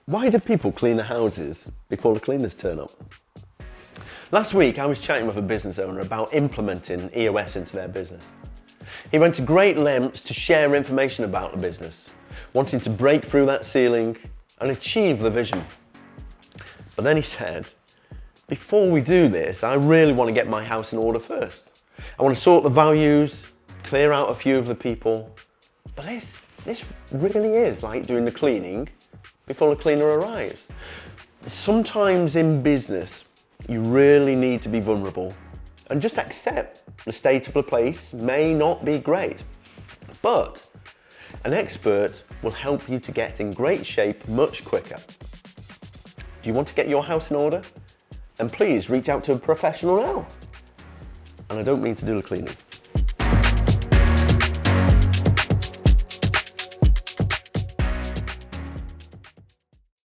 Why do people clean their houses before the cleaners turn up? Last week I was chatting with a business owner about implementing EOS into their business. He went to great lengths to share information about the business, wanting to break through that ceiling and achieve the vision. But then he said, before we do this, I really want to get my house in order first. I want to sort the values, clear out a few of the people. But this really is like doing the cleaning before the cleaner arrives. Sometimes in business, you really need to be vulnerable and just accept the state of the place may not be great. But an expert will help you to get in great shape much quicker. Do you want to get your house in order? And please reach out to a professional now. And I don't mean to do the cleaning.